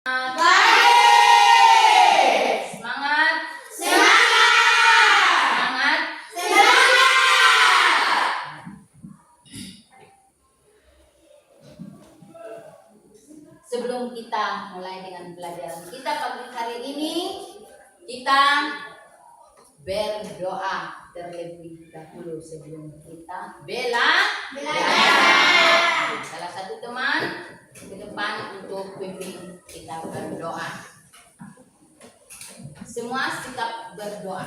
Baik. Semangat. Semangat. Sebelum kita mulai dengan pelajaran kita pagi hari ini, kita berdoa terlebih dahulu sebelum kita belajar. Salah satu teman ke depan untuk pimpin kita berdoa. Semua sikap berdoa.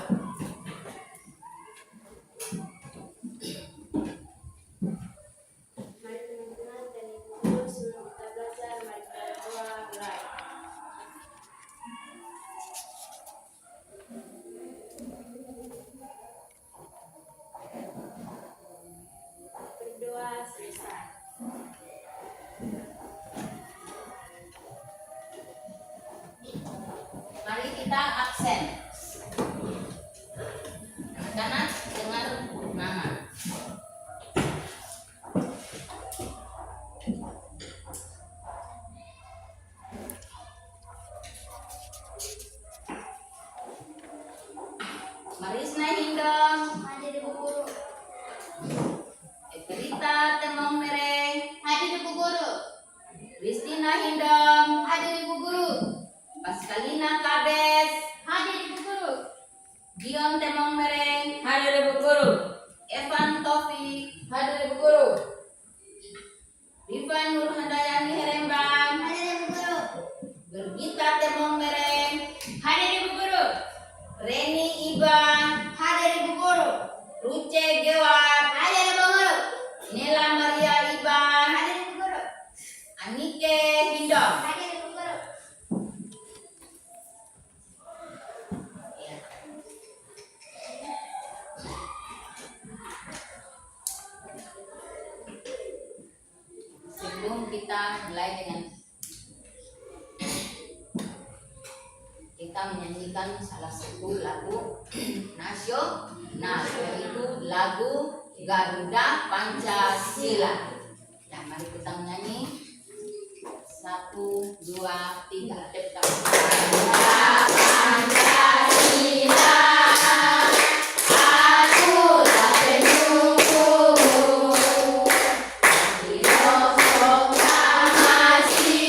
Mari teman-teman dan ibu-ibu sebelum kita belajar, mari kita berdoa mulai. Berdoa selesai. Mari kita absen. Kanan dengar nama. Marisna Hindong, Hadir ibu guru. Ekrita Temong Mereng, Hadir ibu guru. Kristina Hindong, Hadir ibu guru. Paskalina Kabes, Hadir ibu guru. Gion Temong Mereng, Hadir ibu guru. Evan Taufik, Hadir ibu guru. Rifan Nurhandayani Herembang, Hadir ibu guru. Bergita Temong Mereng, Hadir ibu guru. Reni Iban, Hadir ibu guru. Ruce Gewap, Hadir ibu guru. Nela Maria Iban, Hadir ibu guru. Anike Hindong. Hadir ibu guru. Ya. Sebelum kita mulai dengan kita menyanyikan salah satu lagu nasional, yaitu lagu Garuda Pancasila. Nah, mari kita menyanyi. 1, 2, 3. Tepuk tangan. Pancasila, akulah pendukungmu. Hidup proklamasi,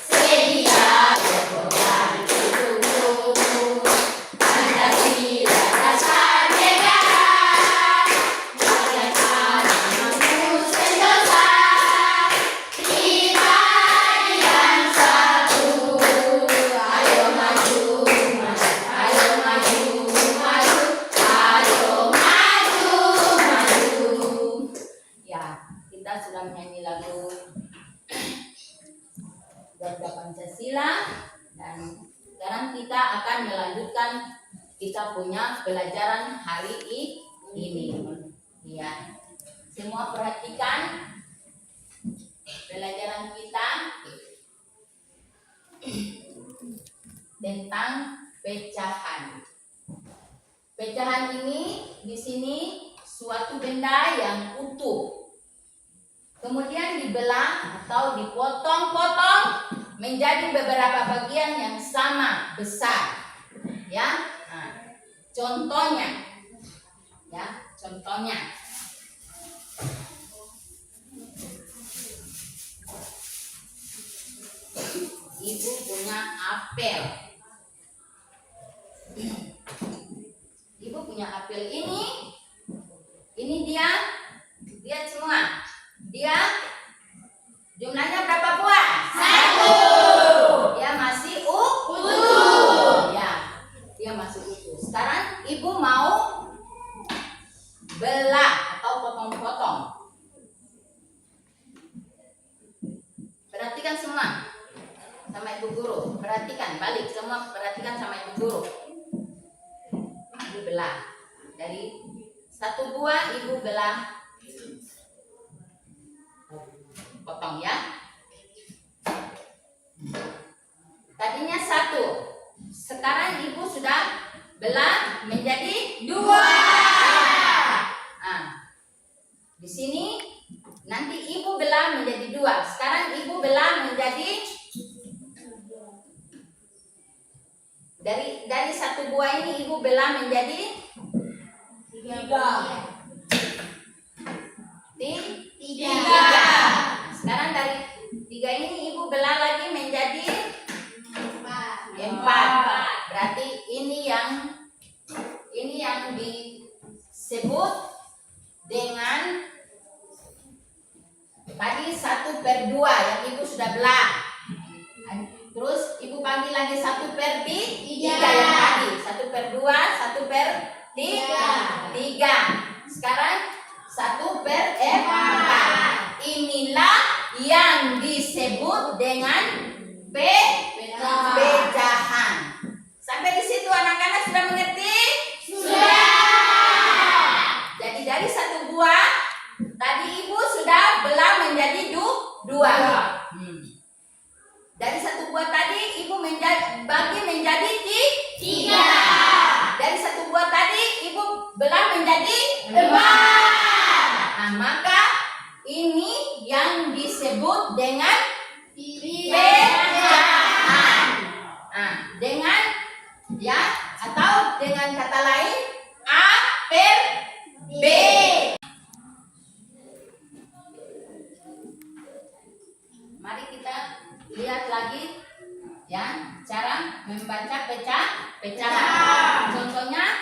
sedia berkorban untukmu. Pancasila dasar negara, rakyat amanku sentosa. Kita yang satu, ayo maju, ayo maju, maju, ayo maju, maju. Ya, kita sudah menyanyi lagu Garuda Pancasila dan sekarang kita akan melanjutkan kita punya pelajaran hari ini. Ya, semua perhatikan pelajaran kita tentang pecahan. Pecahan ini di sini suatu benda yang utuh, kemudian dibelah atau dipotong-potong menjadi beberapa bagian yang sama besar. Ya, nah, contohnya, Ibu punya apel. Ibu punya apel ini dia semua. Dia jumlahnya berapa buah? 1. Dia masih utuh. Ya, dia masih utuh. Sekarang ibu mau belah atau potong-potong. Perhatikan semua sama ibu guru. Perhatikan balik semua, perhatikan sama ibu guru. Ibu belah dari 1 buah, ibu belah, potong ya. Tadinya 1, sekarang ibu sudah belah menjadi 2. Nah, di sini nanti ibu belah menjadi 2. Sekarang ibu belah menjadi Dari satu buah ini ibu belah menjadi Tiga. tiga. Sekarang dari tiga ini ibu belah lagi menjadi empat. Berarti ini yang disebut dengan tadi 1/2 yang ibu sudah belah. Terus ibu panggil lagi 1/3 yang tadi 1/2, 1/3. Sekarang 1/4. Inilah yang disebut dengan pecahan. Sampai di situ anak-anak sudah mengerti? Jadi dari satu buah tadi ibu sudah belah menjadi dua. Dari satu buah tadi ibu bagi menjadi tiga. Dari satu buah tadi ibu belah menjadi 4. Nah, maka ini yang disebut dengan pecahan. Nah, dengan atau dengan kata lain A/B. Mari kita lihat lagi ya cara membaca pecahan. Contohnya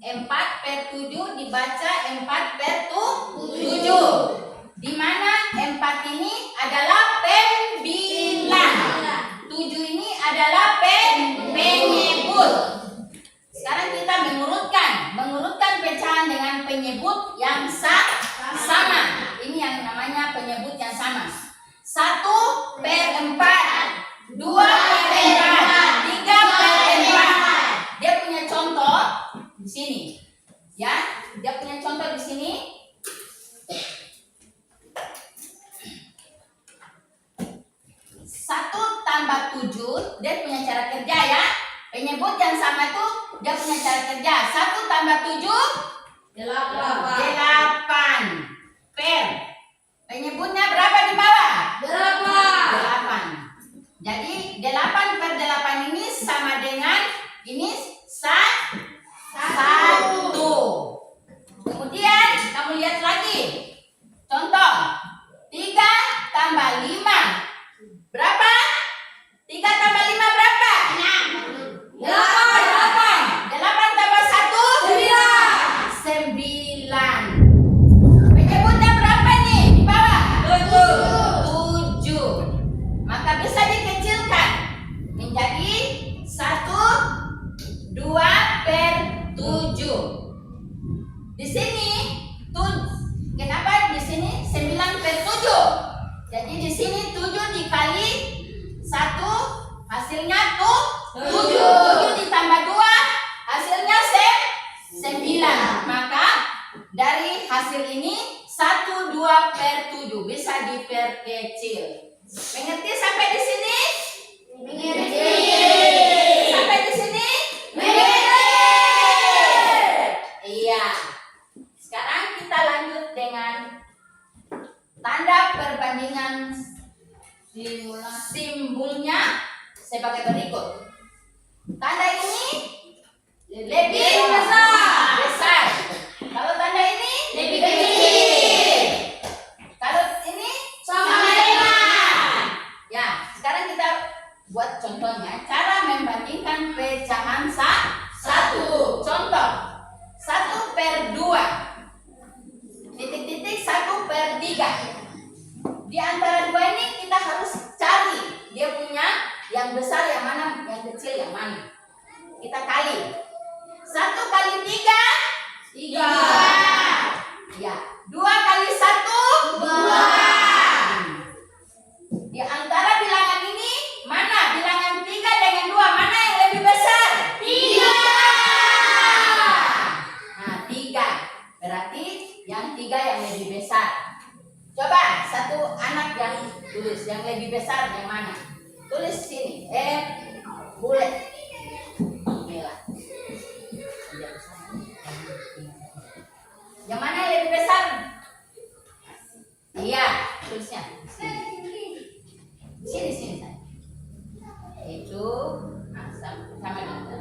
4/7 dibaca 4/7. Di mana 4 ini adalah pembilang, 7 ini adalah penyebut. Sekarang kita mengurutkan pecahan dengan penyebut yang sama. Ini yang namanya penyebut yang sama. 1/4, 2/4, 3/4. Dia punya contoh di sini. Ya, dia punya contoh di sini. 1/7 dia punya cara kerja ya. Penyebut yang sama itu dia punya cara kerja. 1/7 8. Penyebutnya berapa di bawah? 8. Jadi 8/8 ini sama dengan ini 1. Kemudian kamu lihat lagi. Contoh 3/5. Berapa? 3/5 berapa? 8. 9. Penyebutnya berapa nih di bawah? 7. Maka bisa dikecilkan menjadi 1/2/7. Di sini kenapa di sini 9/7? Jadi di sini 7 dikali 1 hasilnya 7 ditambah 2 hasilnya 9. Maka dari hasil ini 1/2/7 bisa diperkecil. Mengerti sampai di sini? Mengerti. Sampai di sini? Mengerti. Iya. Sekarang kita lanjut dengan tanda perbandingan simbolnya sebagai berikut. Tanda ini lebih besar. Kalau tanda ini lebih kecil. Kalau ini sama dengan. Ya, sekarang kita buat contohnya. Cara membandingkan pecahan 1. Contoh 1/2. Titik-titik 1/3. Di antara dua ini kita harus cari dia punya yang besar yang mana, yang kecil yang mana. Kita kali 1 kali 3 3. Ya, 2 kali 1 2. Di antara bilangan ini mana bilangan 3 dengan 2 mana yang lebih besar? 3. Nah, 3 berarti yang 3 yang lebih besar. Coba satu anak yang tulis yang lebih besar yang mana? Tulis sini. Bulat. Inilah. Yang mana yang lebih besar? Iya, tulisnya di sini. Sini saya. Itu sama dengan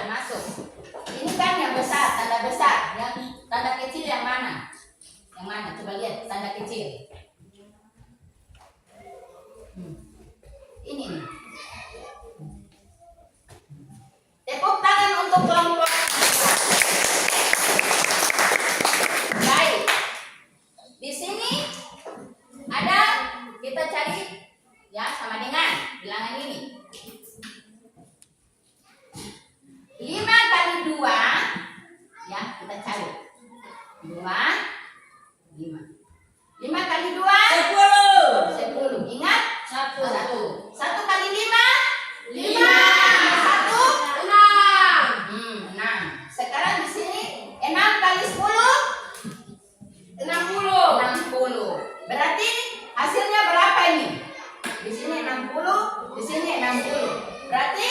masuk. Ini kan yang besar, tanda besar. Yang tanda kecil yang mana? Yang mana? Coba lihat tanda kecil. Ini nih. Tepuk tangan untuk kelompok. Baik. Di sini ada, kita cari ya sama dengan bilangan ini. 5 kali 2 ya, kita cari. 2 5. 5 kali 2 10. Ingat? 1. 1 kali 5 5. 1 6. 6. Sekarang di sini 6 kali 10 60. Berarti hasilnya berapa ini? Di sini 60, di sini 60. Berarti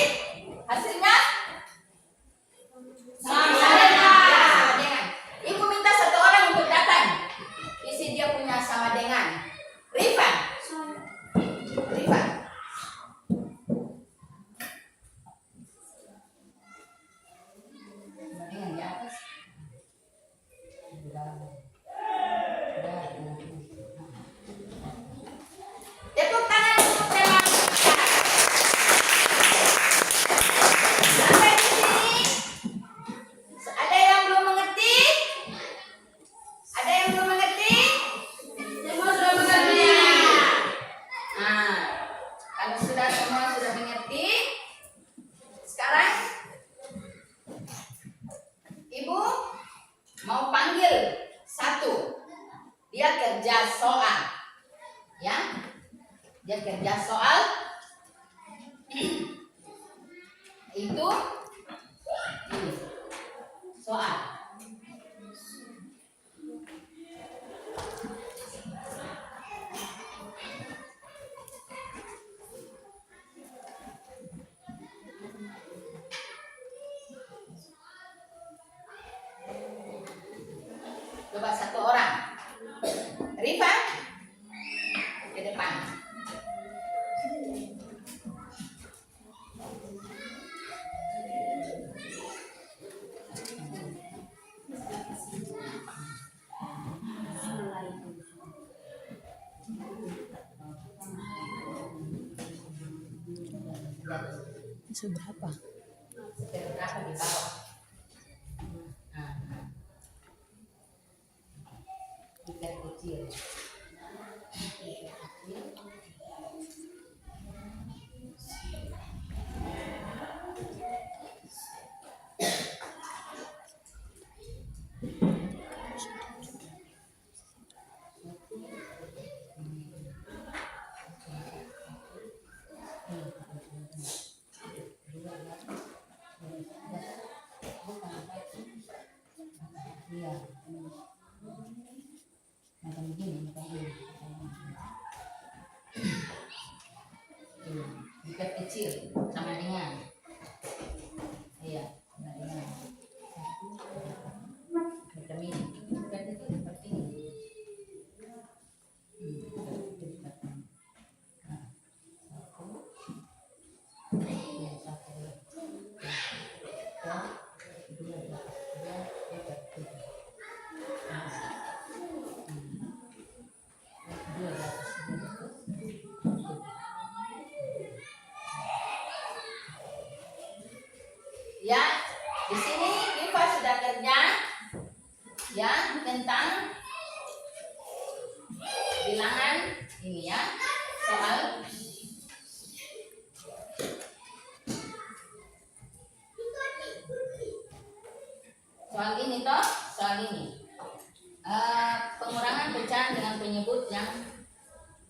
hasilnya sama dengan. Ibu minta satu orang untuk datang. Isi dia punya sama dengan. Rifa. Dengan di atas. Tepuk tangan untuk tema. Sampai di sini. Ada yang belum mengerti? Ada yang belum mengerti? Semua sudah mengerti. Nah, kalau semua sudah mengerti, sekarang Ibu mau panggil satu. Dia kerja soal. Ya. Dia kerja soal. Itu ini. Soal. Coba satu orang. Rifa ke depan. Seberapa? Berapa di bawah? Tiga kecil. Iya. Macam begini, bukan kecil sama dengan. Iya, sama dengan. Macam ini, bukan kecil seperti ini. Ya, di sini Diva sudah kerja ya tentang bilangan ini ya, soal ini toh, soal ini pengurangan pecahan dengan penyebut yang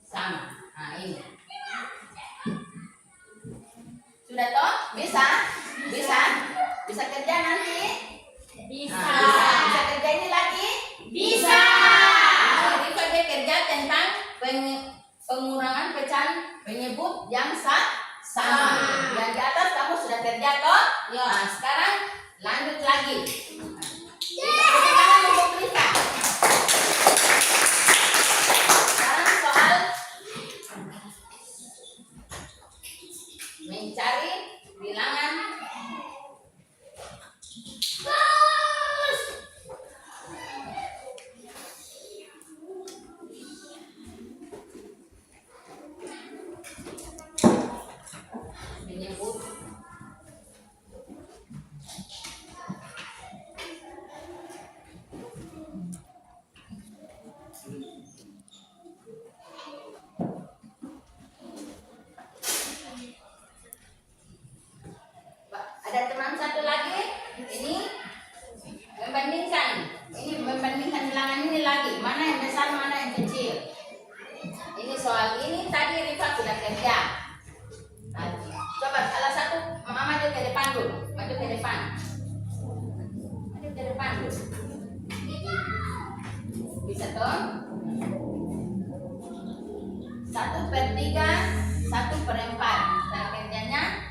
sama. Nah ini sudah toh, bisa kerja nanti. Bisa kerja ini lagi. Bisa. Jadi dia kerja tentang pengurangan pecahan penyebut yang sama. Yang di atas kamu sudah kerja toh? Ya. Nah, sekarang lanjut lagi. Tepuk tangan untuk Rita. Sekarang soal mencari bilangan Ada teman satu lagi, ini membandingkan bilangan ini lagi, mana yang besar, mana yang kecil. Ini soal ini tadi Rifa sudah kerja. Nah, coba salah satu mama maju ke depan dulu, maju ke depan dulu. Bisa toh? 1/3, 1/4. Nah, kerjanya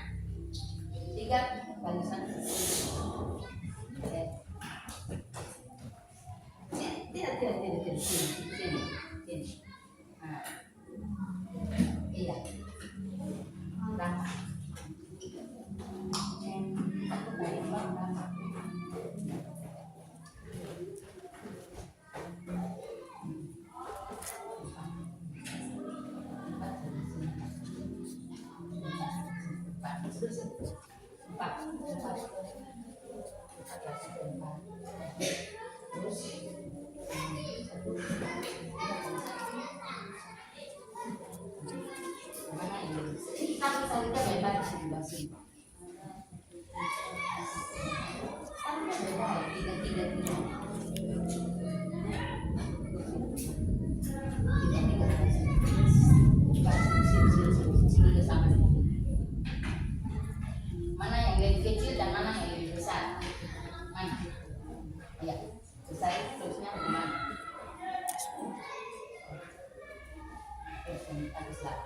3/1. Tidak. Sini. Nah. Iya. Berapa? Aku dari berapa? Mana yang lebih kecil dan mana yang lebih besar? Mana? Ya, besar itu terusnya bagaimana? Habislah.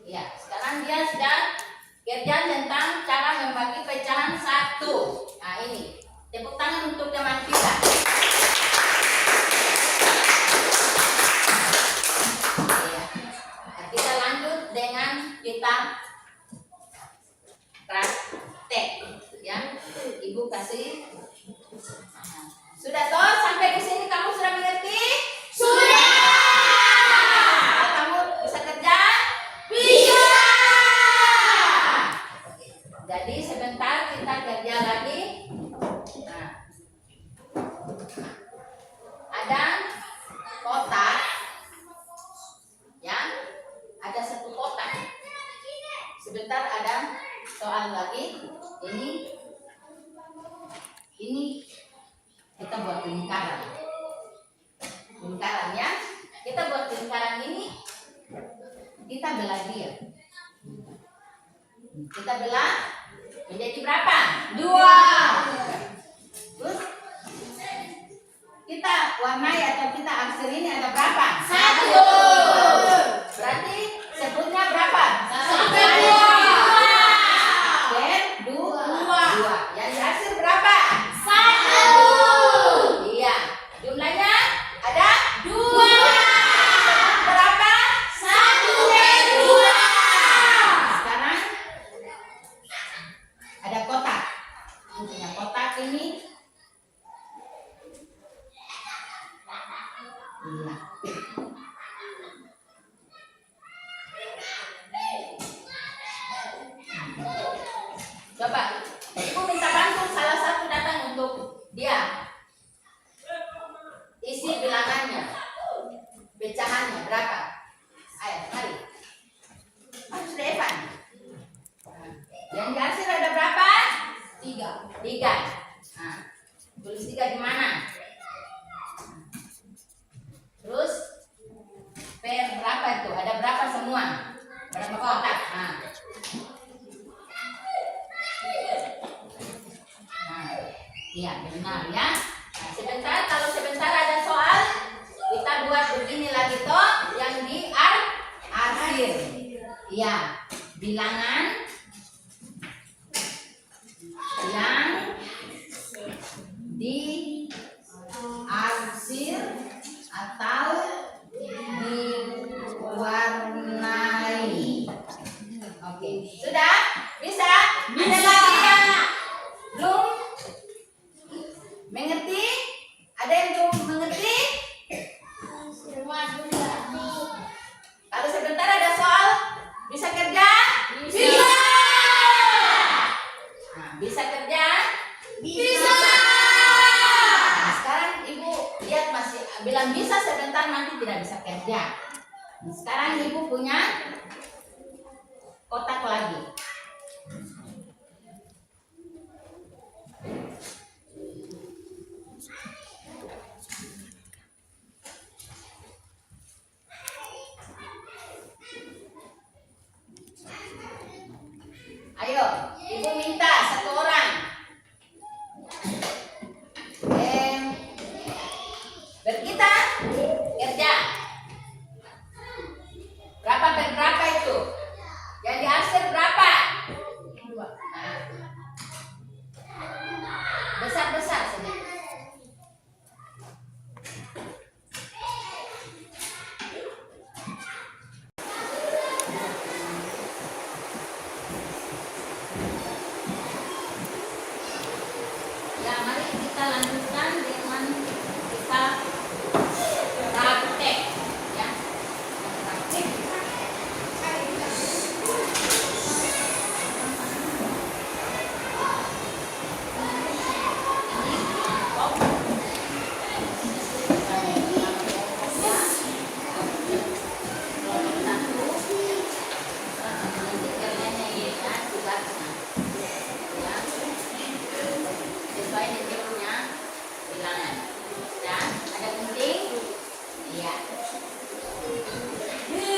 Ya, sekarang dia sedang kerja tentang cara membagi pecahan 1. Nah ini, tepuk tangan untuk teman kita. Kita lanjut dengan kita praktek ya. Ibu kasih. Sudah toh sampai di sini kamu sudah mengerti? Sudah. Kamu bisa kerja? Bisa. Jadi sebentar kita kerja lagi. Nah, ada kotak ya. Ada 1 kotak. Sebentar ada soal lagi. Ini kita buat lingkaran. Lingkaran ya. Kita buat lingkaran ini. Kita belah dia. Kita belah menjadi berapa? 2. Terus kita warnai atau kita aksir ini ada berapa? 1. Berarti sebutnya berapa? 1. 2. Yang diaksir berapa? 1. Iya. Jumlahnya ada 2. Berapa? 1/2. Sekarang ada kotak. Punya kotak ini. Iya. Coba, ibu minta bantu salah satu datang untuk dia. Isi bilangannya, pecahannya berapa? Ayo, mari. Sudah Evan. Yang dihasil ada berapa? 3. Nah, tulis 3 di mana? Terus per berapa itu? Ada berapa semua? Berapa kotak? Nah, iya benar ya. Nah, sebentar, kalau sebentar ada soal, kita buat begini lagi toh, yang di akhir. Iya, bilangan yang di arsir atau diwarnai. Oke, sudah? Bisa? Ada lagi yang belum mengerti? Ada yang belum mengerti? Kalau sebentar ada soal, bisa kerja? Bisa. Nah, bisa kerja? Bisa. Nah, sekarang ibu lihat masih bilang bisa sebentar, nanti tidak bisa kerja. Nah, sekarang ibu punya Ayo, ibu minta satu orang. Berkita kerja. Berapa per berapa itu? Yang diarsir berapa? Nah. Besar-besar saja. Ya, mari kita lanjutkan dengan kita praktek, ya. Praktek. Sesuai dengan dia punya bilangan. Ya, ada penting? Iya. Ini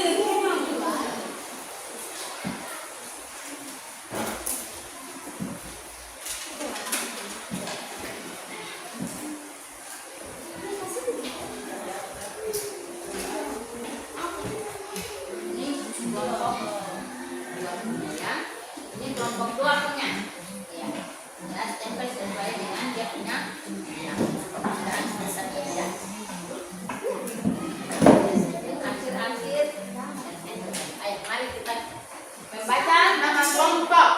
kelompok dua punya, ya. Ini kelompok dua punya. Ya. Ya, stempel sesuai dengan dia punya dan besar kerja. Akhir-akhir. Ayo, mari kita membaca nama kelompok.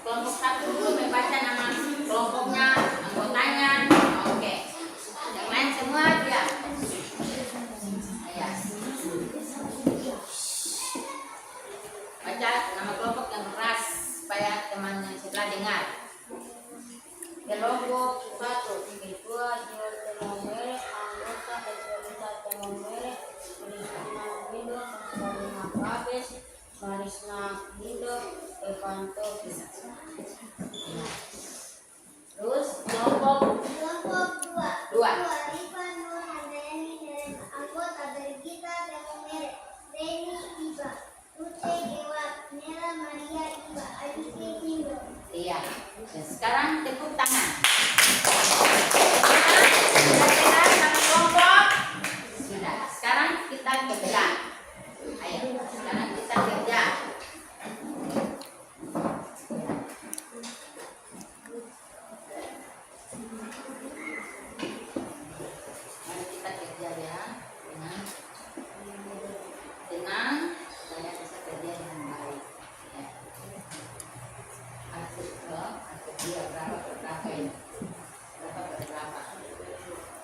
Kelompok satu dulu membaca nama kelompoknya, anggotanya. Oke. Yang lain semua dia. Ya. Baca nama kelompok yang keras supaya teman yang setelah dengar. Kelompok satu, Kedua, Jiwa Telomere, anggota Eselita Telomere, Marisna Hindo, Kasalina Kabes, Marisna Hindo, Evanto Bisa. terus kelompok Kelompok dua. Rifa Nur Handayani dan anggota Bergita Telomere, Reni Iba, Rute Dewa, Nela Maria Iba, Alike Hindo. Iya. Dan sekarang tepuk tangan. Sudah dengar nama kelompok? Sudah. Sekarang kita kerja. Ayo, sekarang kita kerja. Mari kita kerja ya dengan tenang, supaya bisa kerja dengan baik. Ya. Akhir dia berapa ini? Berapa?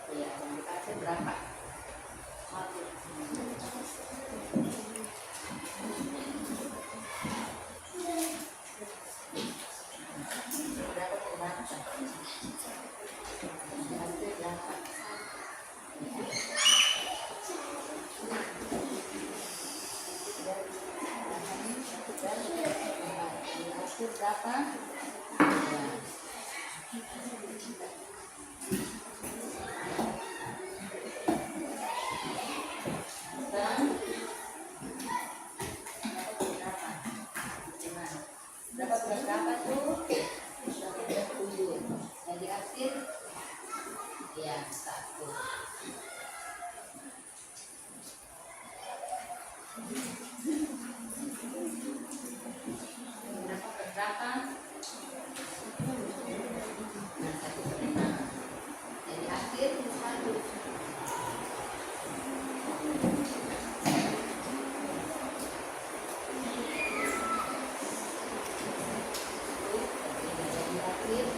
Iya, yang dikasih berapa? Berapa? Berapa tuh? 37. Yang di akhir ya 1. Berapa? Nah, 1/6. Jadi akhir 1. Akhir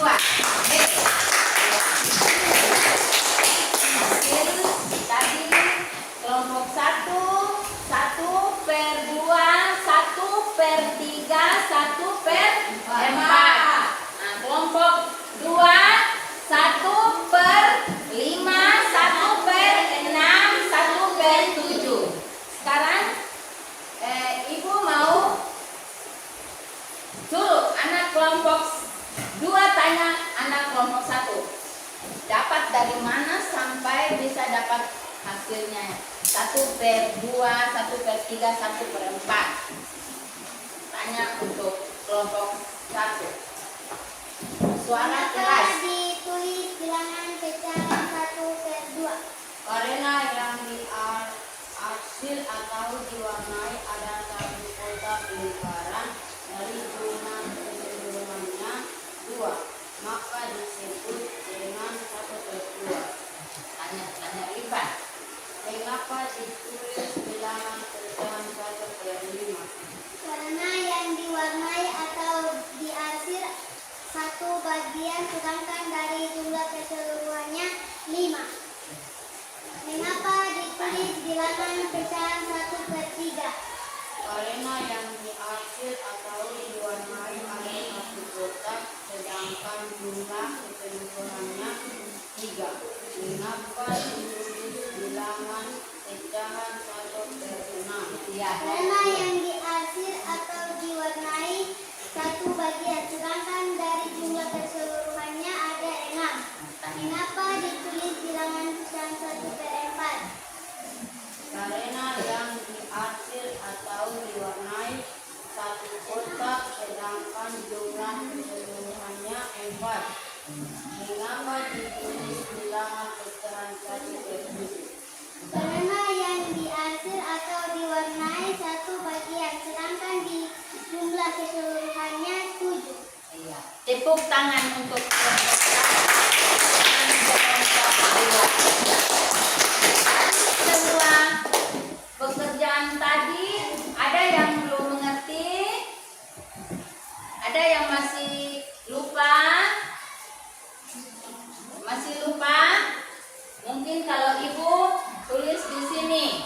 2. Oke. Hasil tadi kelompok 1, 1/2, 1/3, 1/4. Nah, kelompok 2, 1/5, 1/6, 1/7. Sekarang ibu mau suruh anak kelompok 2 tanya anak kelompok 1. Dapat dari mana sampai bisa dapat hasilnya 1/2, 1/3, 1/4. Tanya untuk kelompok 1. Suara Mengapa keras. ditulis bilangan pecahan 1/2? Karena yang diarsir atau diwarnai ada satu kotak lingkaran dari jumlah keseluruhannya 2, maka disebut dengan 1/2. Tanya Ivan. Mengapa ditulis bilangan pecahan 1/5? Karena yang diwarnai atau diarsir satu bagian sedangkan dari jumlah keseluruhannya 5. Mengapa ditulis bilangan pecahan 1/3? Karena yang diarsir atau diwarnai ada satu kotak sedangkan jumlah keseluruhannya 3. Mengapa ditulis bilangan pecahan 1/6? Ya. Karena yang diarsir atau diwarnai satu bagian sedangkan dari jumlah keseluruhannya ada 6. Mengapa ditulis bilangan pecahan 1/4? Karena yang diarsir atau diwarnai satu kotak sedangkan jumlah keseluruhannya 4. Mengapa ditulis bilangan pecahan 1/7? Karena yang diarsir atau diwarnai satu bagian sedangkan di jumlah keseluruhannya 7. Iya. Tepuk tangan untuk kelompok 1 dan kelompok 2. Setelah pekerjaan tadi, ada yang belum mengerti, ada yang masih lupa. Mungkin kalau ibu tulis di sini.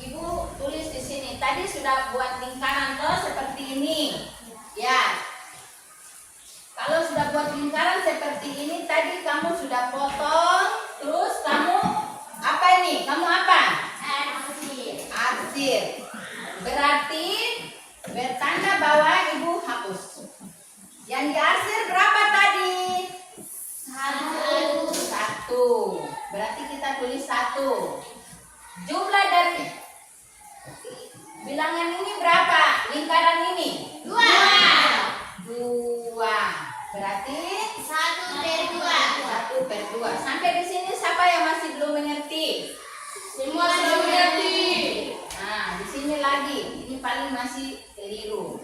Ibu tulis di sini. Tadi sudah buat lingkaran tuh seperti ini. Ya. Kalau sudah buat lingkaran seperti ini, tadi kamu sudah potong, terus kamu apa ini? Kamu apa? Arsir. Berarti bertanda bahwa ibu hapus. Yang diarsir berapa tadi? 1. Berarti kita tulis 1. Jumlah dari bilangan ini berapa? Lingkaran ini? 2. Berarti 1/2. Sampai di sini siapa yang masih belum mengerti? Semua sudah mengerti. Nah, di sini lagi. Ini paling masih keliru.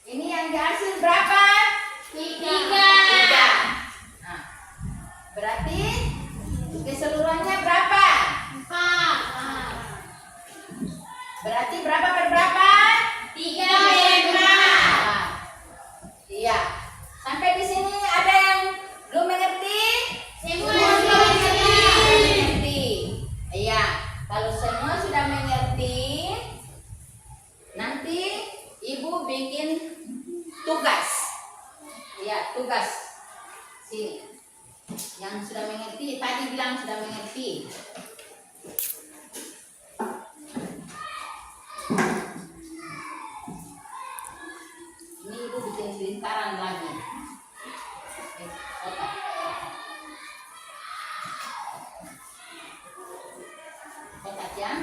Ini yang diarsir berapa? 3. Nah, berarti keseluruhannya berapa? 4. Berarti berapa per berapa? 3/4. Iya. Sampai di sini ada yang belum mengerti? Semua sudah mengerti. Iya. Kalau semua sudah mengerti, nanti ibu bikin tugas. Iya, tugas. Sini. Yang sudah mengerti, tadi bilang sudah mengerti. Ini ibu bikin lingkaran lagi. Kotak. Kotak ya.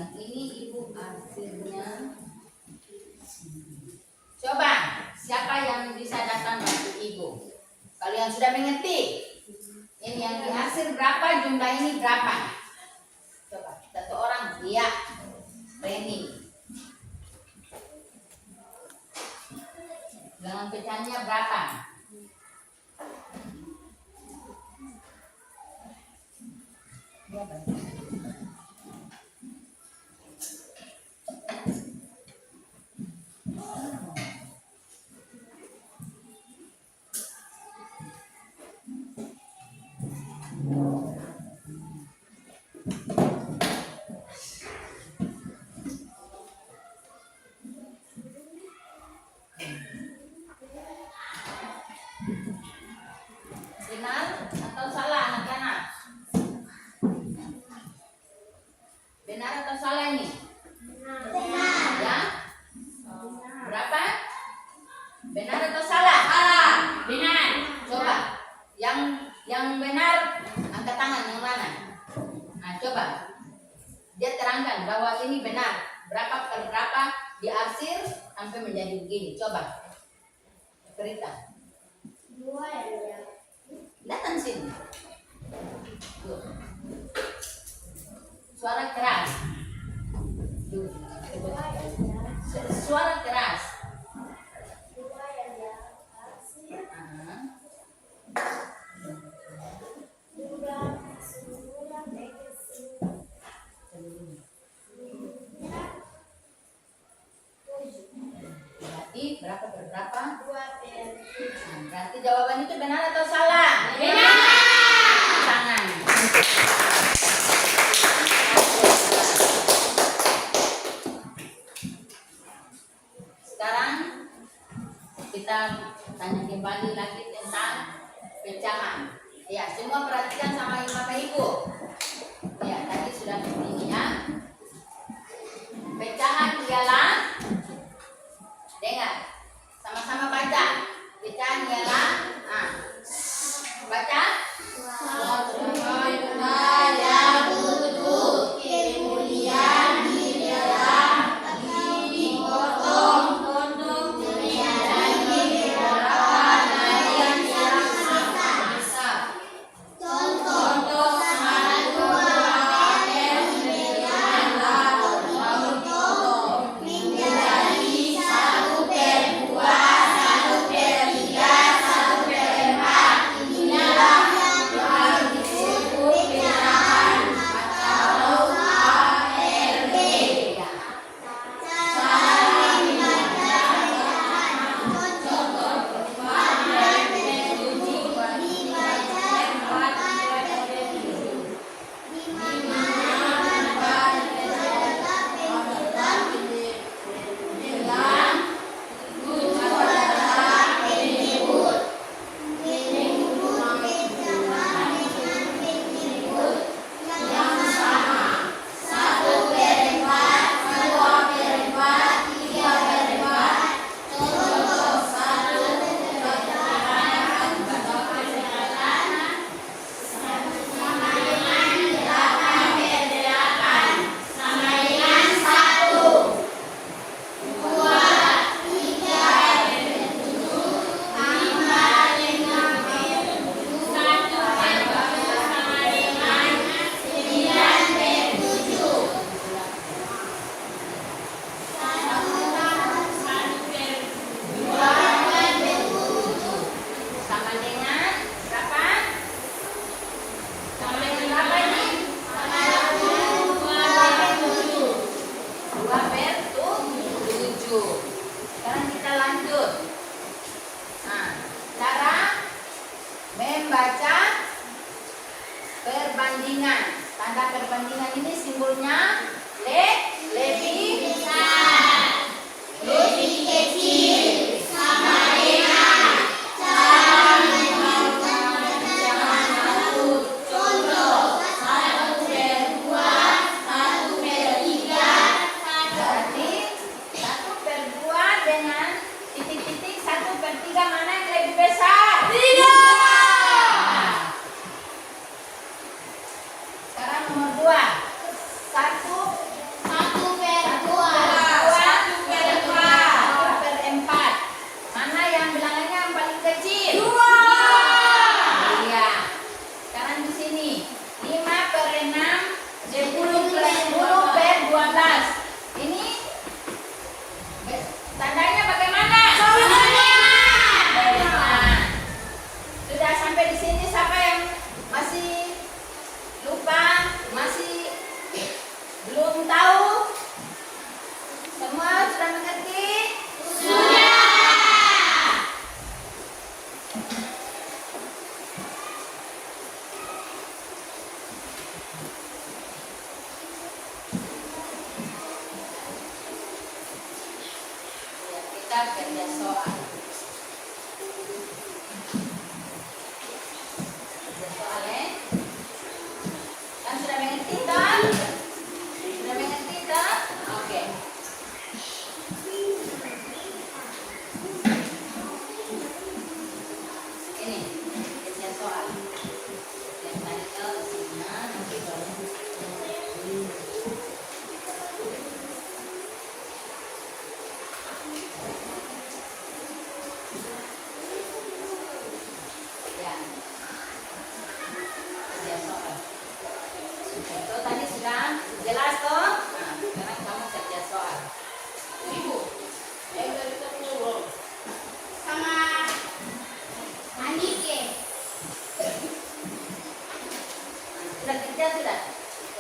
Yang ini ibu arsirnya. Coba siapa yang bisa datang bantu ibu? Kalian sudah mengerti? Ini yang diarsir berapa, jumlah ini berapa? Coba satu orang, iya, Reni. Dengan pecahannya berapa? Benar atau salah anak-anak? Benar atau salah ini? Benar. Ya? Berapa? Benar atau salah? Salah. Benar. Coba. Yang benar angkat tangan yang mana? Nah, coba. Dia terangkan bahwa ini benar. Berapa kali berapa diarsir sampai menjadi begini. Coba. Cerita. 2 ya mulia. Datang sini. Tuh. Suara keras. Tuh. Suara keras. 2 yang diarsir Ah. sudah semula Berarti berapa per berapa? 2 Nah, berarti jawaban itu benar atau salah? Benar. Tangan. Sekarang kita tanya kembali lagi tentang pecahan. Ya, semua perhatikan sama Bapak Ibu. Ya, tadi sudah ini ya. Pecahan ialah, dengar, sama-sama baca. Pecahan ialah, baca. Contoh kerja soal. Kerja soal ya. Kan sudah mengerti kan? Sudah mengerti kan? Oke. Ini kerja soal. Yang tadi ke sini nanti baru. Ya. Kerja soal. Itu tadi sudah jelas toh? Nah, sekarang kamu kerja soal. Ibu, dari dulu. Sama Anike. Sudah kerja sudah?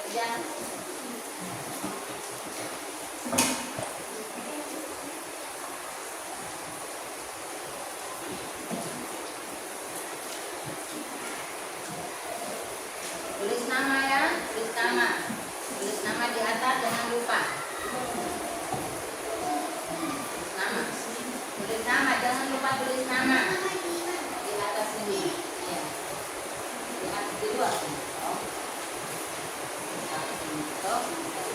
Kerja. Tulis nama ya, tulis nama. Tulis nama di atas, jangan lupa. Tulis nama. Tulis nama, jangan lupa tulis nama. Di atas sini. Ya. Di atas dulu. Oh. Toh,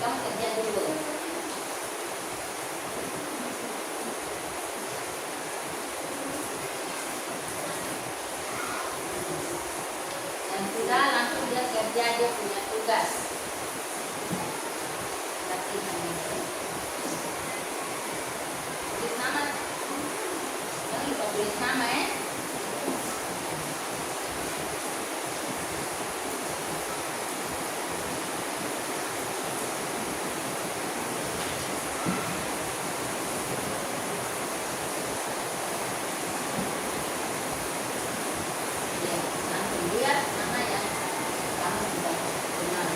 kamu kerja dulu. Dan sudah langsung dia kerja, dia punya tugas. Latihan itu. Tulis nama. Jangan lupa tulis nama ya. Ya, langsung lihat mana yang kamu sudah benar.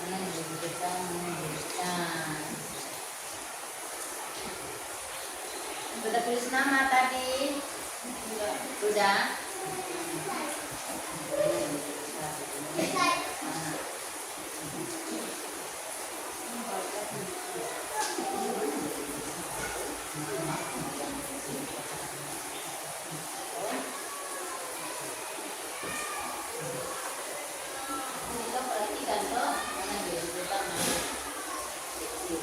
Mana yang lebih besar, mana yang lebih besar. Sudah tulis nama tadi? Sudah. Kita perhatikan toh mana yang lebih besar, mana yang kecil.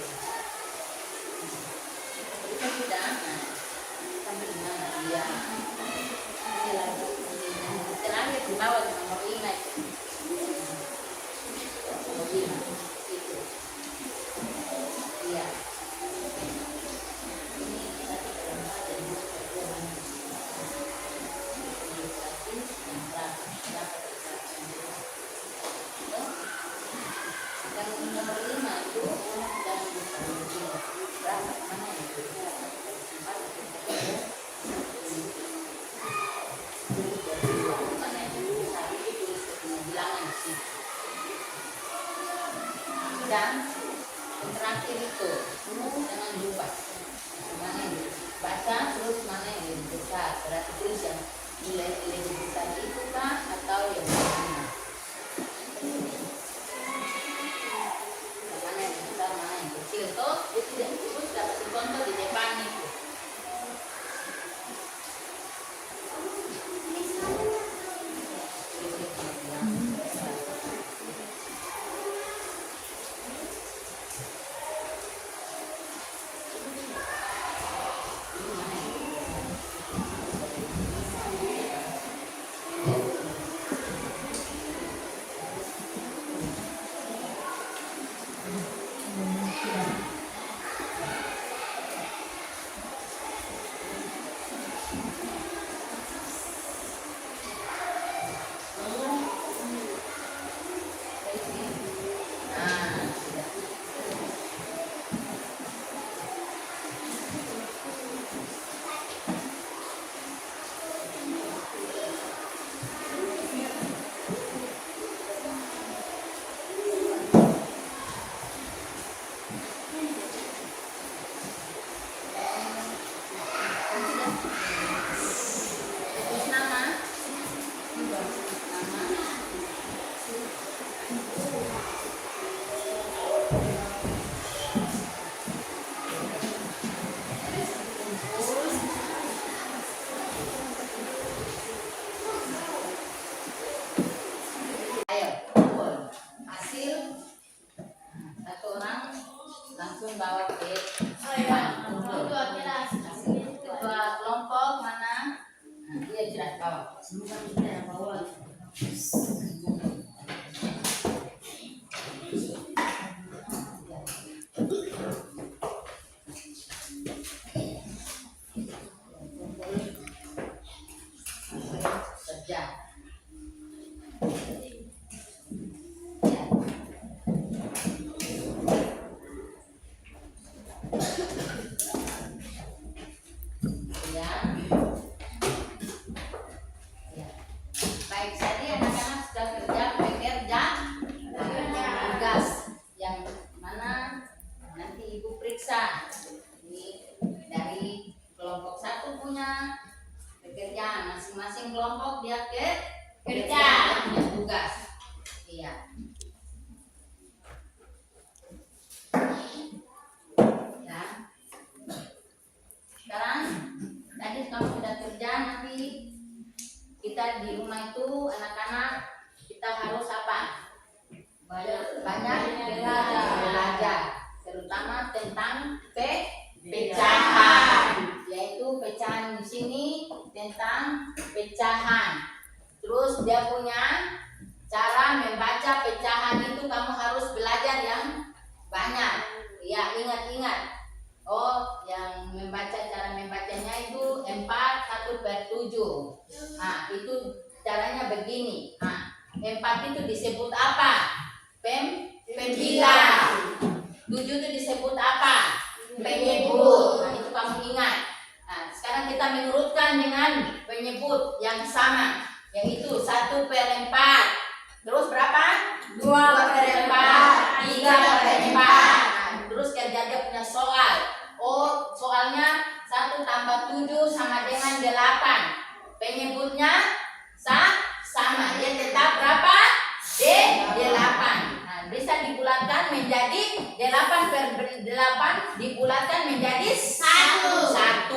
Kita sudah. Nah, sampai di mana dia? Ini lagi. Terakhir di bawah nomor 5 itu. Nomor 5 itu. Iya. Ini satu perempat dan dua perempat. Ini berarti yang berapa? Yang nomor 5 itu dan berapa? Mana yang berapa? Dan yang terakhir itu jangan lupa mana yang baca terus mana yang lebih besar, berarti tulis yang nilai lebih besar itu kah atau yang mana? Mana yang besar mana yang kecil toh itu sudah kasih contoh di depan itu. Ayo, kumpul hasil. Satu orang langsung bawa ke kumpul. Ketua kelompok mana? Nah, dia jelas bawa. Kerja. Ya. Ya. Baik, tadi anak-anak sudah bekerja tugas yang mana nanti ibu periksa. Ini dari kelompok 1 punya pekerjaan, masing-masing kelompok dia kerja punya tugas. Iya. Ya. Sekarang tadi kamu sudah kerja, nanti kita di rumah itu anak-anak kita harus apa? Banyak belajar, terutama tentang pecahan, yaitu pecahan di sini tentang pecahan. Terus dia punya cara membaca pecahan itu kamu harus belajar yang banyak. Ya, ingat-ingat. Oh, yang cara membacanya itu 4:1/7. Nah, itu caranya begini. Nah, 4 itu disebut apa? Pembilang. 7 itu disebut apa? Penyebut. Nah, itu kamu ingat. Nah, sekarang kita mengurutkan dengan penyebut yang sama, yaitu 1/4. Terus berapa? 2/4. 7 sama dengan 8. Penyebutnya sama. Dia tetap berapa? D8. Nah, bisa dibulatkan menjadi 8 per 8 dibulatkan menjadi 1. Nah,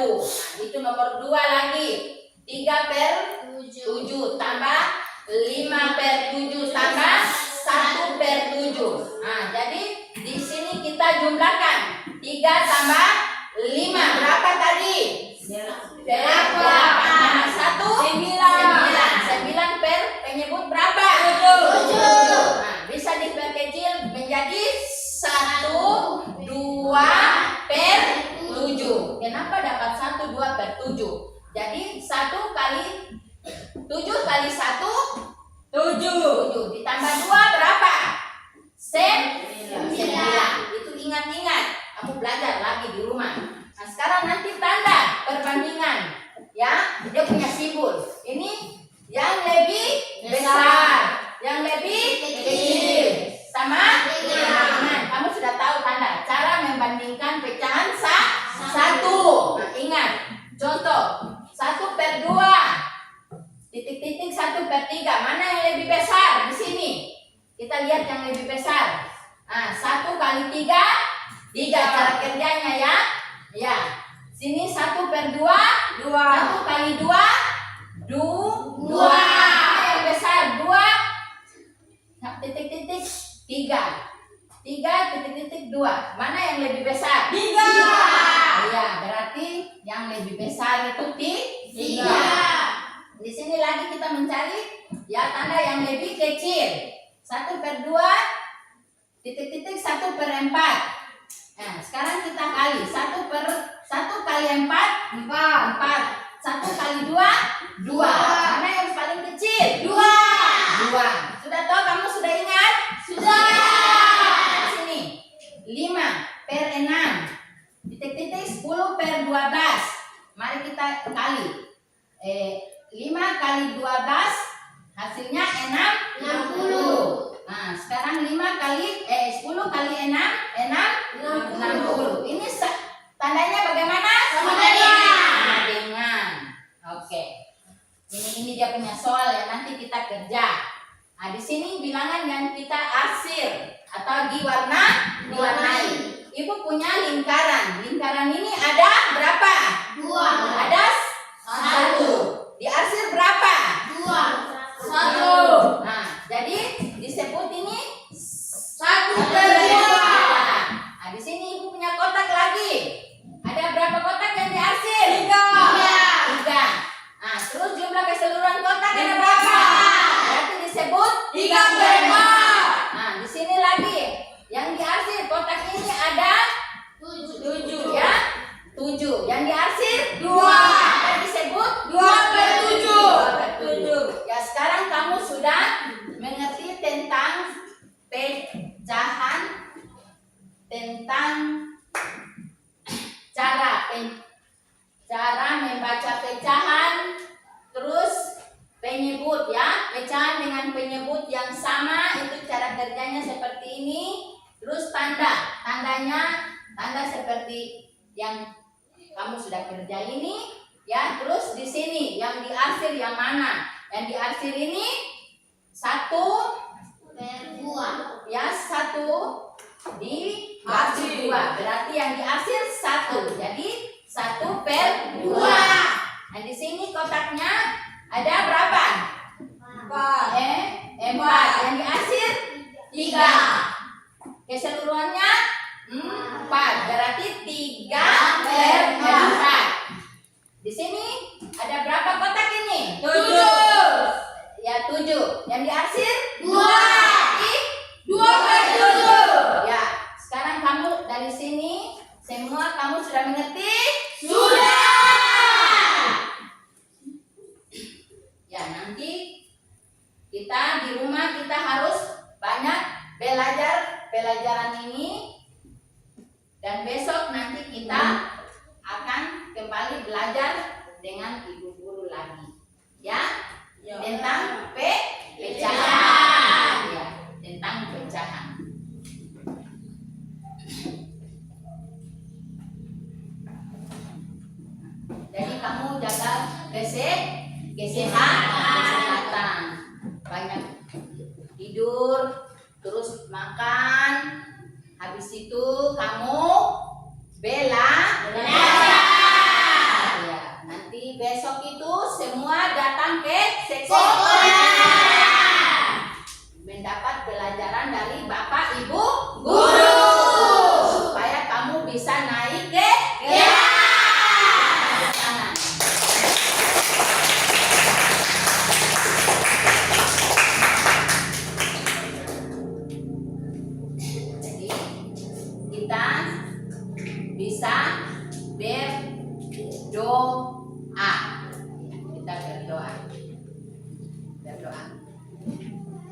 itu nomor 2 lagi. 3 per 7 tambah 5 per 7 tambah 1 per 7. Nah, jadi di sini kita jumlahkan 3 tambah 5 berapa tadi? 8 tambah 1 9 per penyebut berapa? 7. Nah, bisa diperkecil menjadi 1 2 per 7. Kenapa dapat 1 2 per 7? Jadi 1 kali 7 kali 1 7 ditambah 2 berapa? 9. Itu ingat-ingat, kamu belajar lagi di rumah. Nah, sekarang nanti tanda perbandingan, ya, dia punya simbol. Ini yang lebih besar, yang lebih kecil, sama dengan. Kamu sudah tahu tanda cara membandingkan pecahan 1. Nah, ingat, contoh 1 per 2 titik-titik 1 per 3. Mana yang lebih besar di sini? Kita lihat yang lebih besar. Nah, 1 kali 3 cara kerjanya, ya. Ya. Sini 1 per 2 1 kali 2 Mana yang besar? 2 titik-titik 3 titik-titik 2. Mana yang lebih besar? 3. Ya, berarti yang lebih besar itu 3. Di sini lagi kita mencari, ya, tanda yang lebih kecil. 1 per 2 titik-titik 1 per 4. Nah, sekarang kita kali 1 kali 4 4. 1 kali 2 Mana yang paling kecil? 2. Sudah tahu, kamu sudah ingat? Sudah. Sini 5 per 6 titik-titik 10 per 12. Mari kita kali 5 kali 12 hasilnya 60. Nah, sekarang 10 kali 6 60. Ini tandanya bagaimana? Sama dengan. Oke. Ini dia punya soal yang nanti kita kerja. Nah, di sini bilangan yang kita arsir atau diwarnai. Ibu punya lingkaran. Lingkaran ini ada berapa? 2. Ada 1. Diarsir berapa? 1. Nah, jadi disebut ini 1 per 2. Nah, di sini ibu punya kotak lagi. Ada berapa kotak yang diarsir? 3. Nah, terus jumlah keseluruhan kotak ada berapa? Berarti disebut 3 per 4. Nah, di sini lagi yang diarsir kotak ini ada 7, ya. 7. Yang diarsir 2. Apa disebut? 2 per 7. Ya, sekarang kamu sudah mengerti tentang pecahan, tentang cara membaca pecahan, terus penyebut, ya. Pecahan dengan penyebut yang sama itu cara kerjanya seperti ini. Terus tandanya seperti yang kamu sudah kerja ini, ya. Terus di sini yang diarsir yang mana? Yang diarsir ini 1 per 2, ya. 1 diarsir 2. Berarti yang diarsir 1. Jadi 1 per 2. Nah, di sini kotaknya ada berapa? 4. Yang diarsir 3. Keseluruhannya 4. Berarti 3 per 4. Di sini ada berapa kotak ini? 7. Ya, 7. Yang diarsir 2. 2 per 7. Ya, sekarang kamu dari sini semua kamu sudah mengerti? Sudah. Ya, nanti kita di rumah kita harus banyak belajar pelajaran ini, dan besok nanti kita akan kembali belajar dengan ibu guru lagi, ya, tentang pecahan, ya, tentang pecahan. Jadi kesehatan. Banyak tidur, terus makan. Habis itu kamu belajar. Ya, nanti besok itu semua datang ke sekolah. Mendapat pelajaran dari Bapak Ibu guru supaya kamu bisa naik ke sana. Jadi kita bisa berdoa. Kita berdoa.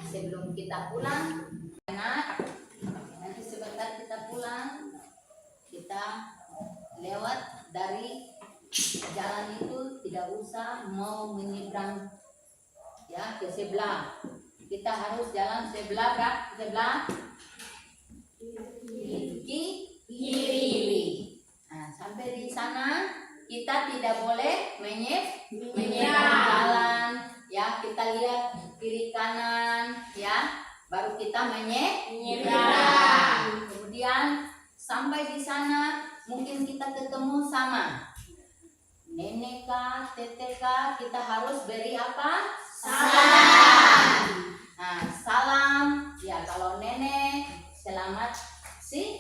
Sebelum kita pulang, nanti sebentar kita pulang, kita lewat dari jalan itu tidak usah mau menyeberang ya ke sebelah. Kita harus jalan sebelah kiri. Nah, sampai di sana kita tidak boleh menyeberang jalan. Ya, kita lihat kiri kanan ya, baru kita menyeberang. Kemudian sampai di sana mungkin kita ketemu sama nenek kah, teteh kah, kita harus beri apa? Salam. Nah, salam ya, kalau nenek selamat siang.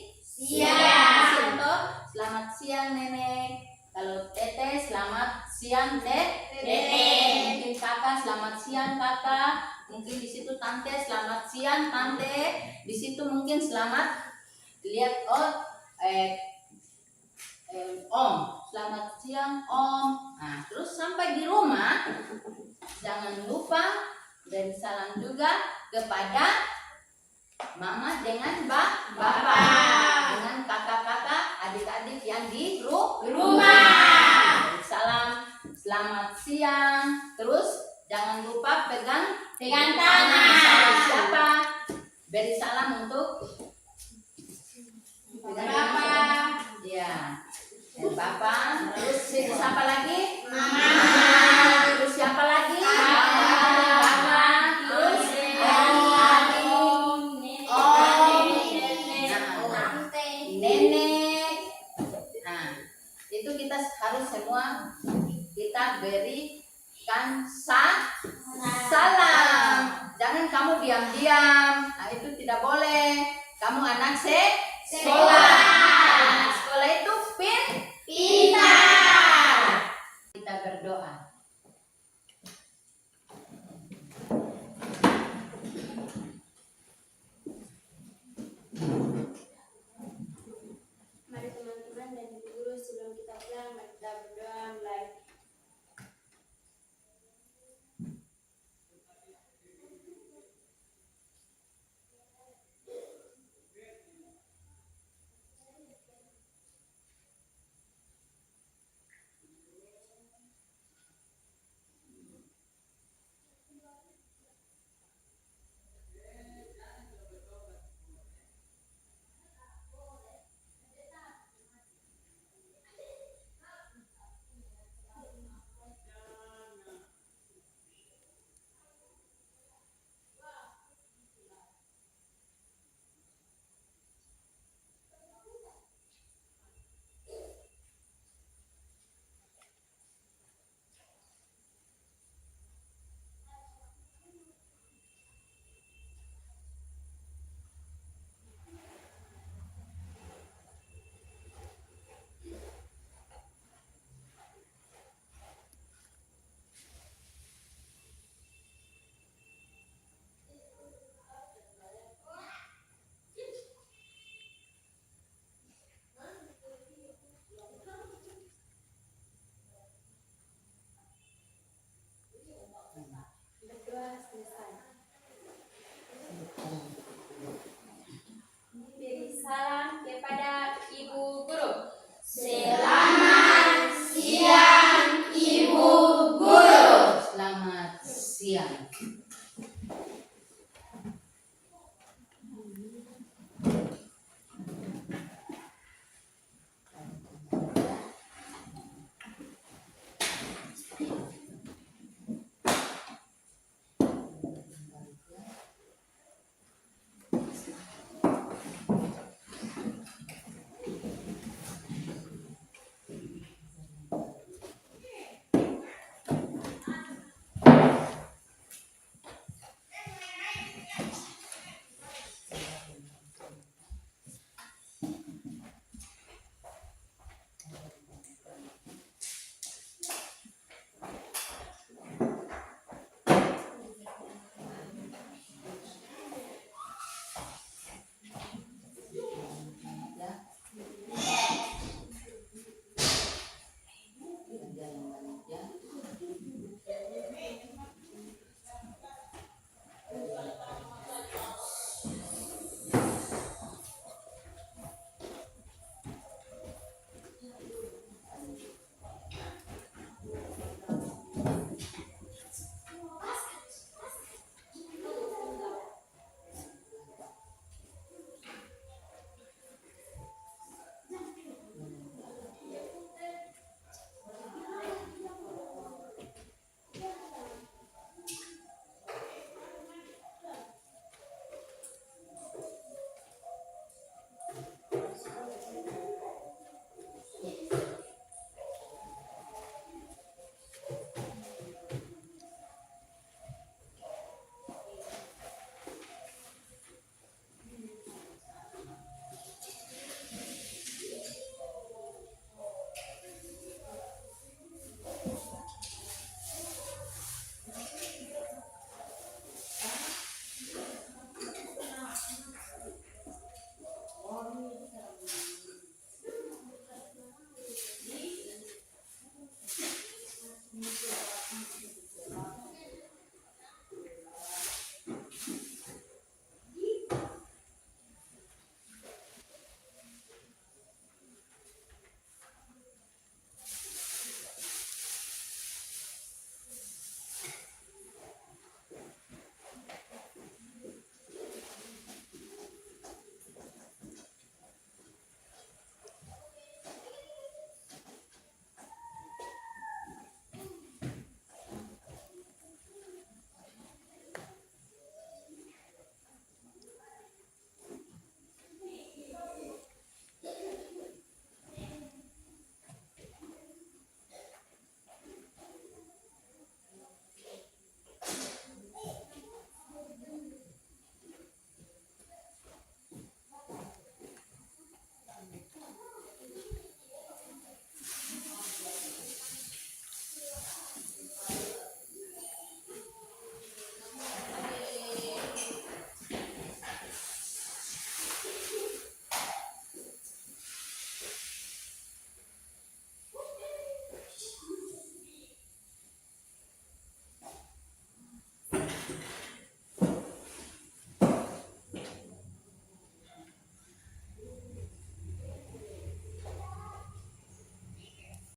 Selamat siang nenek. Kalau teteh selamat siang teteh. Mungkin kakak selamat siang kakak. Mungkin di situ tante selamat siang tante. Di situ mungkin selamat lihat om. Selamat siang om. Nah, terus sampai di rumah jangan lupa beri salam juga kepada mama dengan bapak, dengan kakak-kakak, adik-adik yang di rumah. Salam, selamat siang. Terus jangan lupa pegang tangan. Sama siapa? Beri salam untuk bapak. Ya, bapak. Terus siapa lagi? Mama. Terus siapa lagi? Harus semua kita berikan salam. Jangan kamu diam-diam. Nah, itu tidak boleh. Kamu anak sekolah.